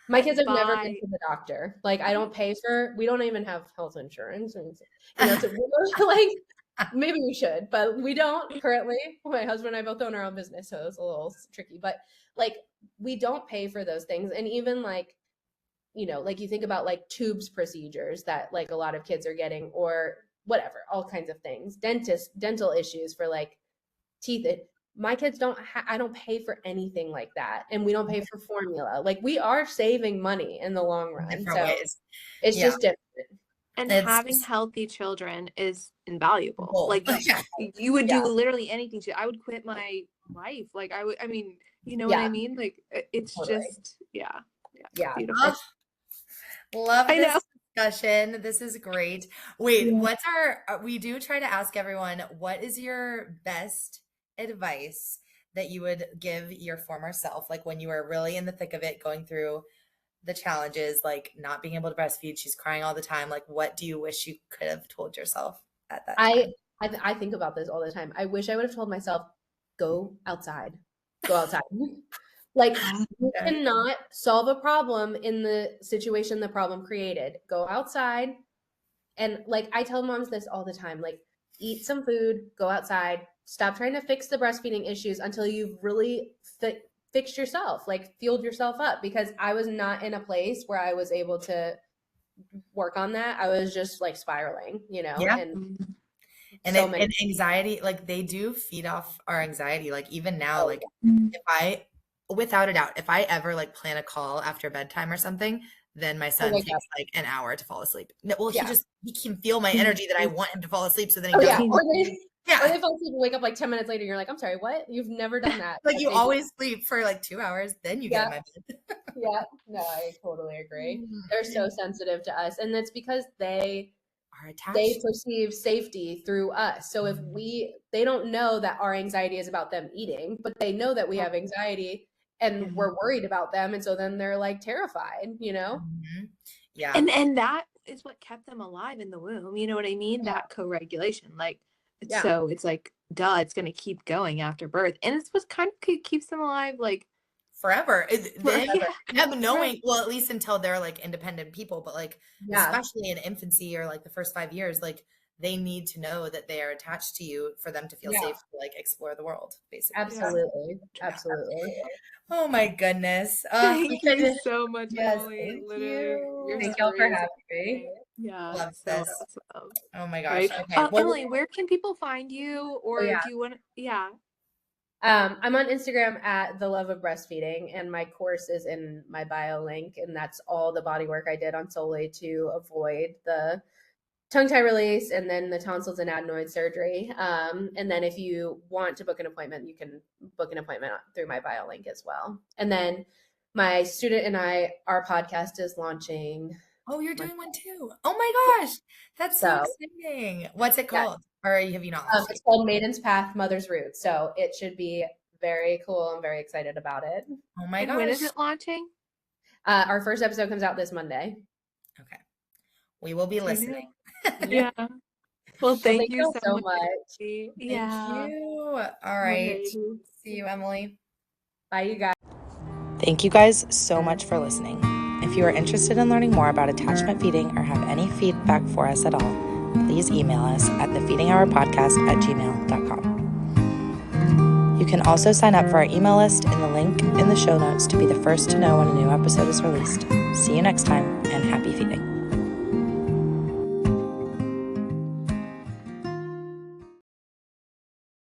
my kids have never been to the doctor. Like, I don't pay we don't even have health insurance. And, so like, maybe we should, but we don't currently. My husband and I both own our own business, so it's a little tricky. But like, we don't pay for those things. And even like, like you think about like tubes procedures that like a lot of kids are getting or whatever, all kinds of things, dental issues for like teeth. My kids I don't pay for anything like that. And we don't pay for formula. Like we are saving money in the long run. Different ways. It's just different. And having healthy children is invaluable. Like you would do literally anything to. I would quit my life. Like I mean, you know what I mean? Like it's just, beautiful. Love this discussion. This is great. Wait, what's we do try to ask everyone, what is your best advice that you would give your former self? Like when you were really in the thick of it, going through the challenges, like not being able to breastfeed. She's crying all the time. Like, what do you wish you could have told yourself at that time? I think about this all the time. I wish I would have told myself, go outside. Go outside. Like, you cannot solve a problem in the situation the problem created. Go outside. And like, I tell moms this all the time, like, eat some food, go outside, stop trying to fix the breastfeeding issues until you've really fixed yourself, like fueled yourself up, because I was not in a place where I was able to work on that. I was just like spiraling, you know? Yeah. And and anxiety, like they do feed off our anxiety. Like even now, like if I, without a doubt, if I ever like plan a call after bedtime or something, then my son takes like an hour to fall asleep. No, well, he can feel my energy that I want him to fall asleep. So then he doesn't. Or they fall asleep and wake up like 10 minutes later. And you're like, I'm sorry, what? You've never done that. Like you always sleep for like 2 hours, then you get in my bed. Yeah, no, I totally agree. They're so sensitive to us. And that's because they are attached. They perceive safety through us. So if they don't know that our anxiety is about them eating, but they know that we have anxiety and we're worried about them. And so then they're like terrified, you know? Yeah. And that is what kept them alive in the womb. You know what I mean? That co-regulation. Like, so it's like, duh, it's going to keep going after birth. And it's what kind of keeps them alive, like, forever. Them knowing, well, at least until they're like independent people, but like especially in infancy or like the first 5 years, like they need to know that they are attached to you for them to feel safe to like explore the world, basically. Absolutely. Oh my goodness. Thank you so much, yes, Emily. Thank you for having me. Yeah. Love this. Awesome. Oh my gosh. Right? Okay. Emily, where can people find you? Or do you want to, I'm on Instagram at The Love of Breastfeeding, and my course is in my bio link, and that's all the body work I did on Soleil to avoid the tongue tie release and then the tonsils and adenoid surgery. And then if you want to book an appointment, you can book an appointment through my bio link as well. And then my student and I, our podcast is launching. Oh, you're doing one too. Oh my gosh. That's so exciting. What's it called? Or have you not? It's called Maiden's Path, Mother's Root. So it should be very cool. I'm very excited about it. Oh my gosh. When is it launching? Our first episode comes out this Monday. Okay. We will be listening. Yeah. Well, thank you so much. Thank you. All right. See you, Emily. Bye, you guys. Thank you guys so much for listening. If you are interested in learning more about attachment feeding or have any feedback for us at all, please email us at thefeedinghourpodcast@gmail.com. You can also sign up for our email list in the link in the show notes to be the first to know when a new episode is released. See you next time, and happy feeding.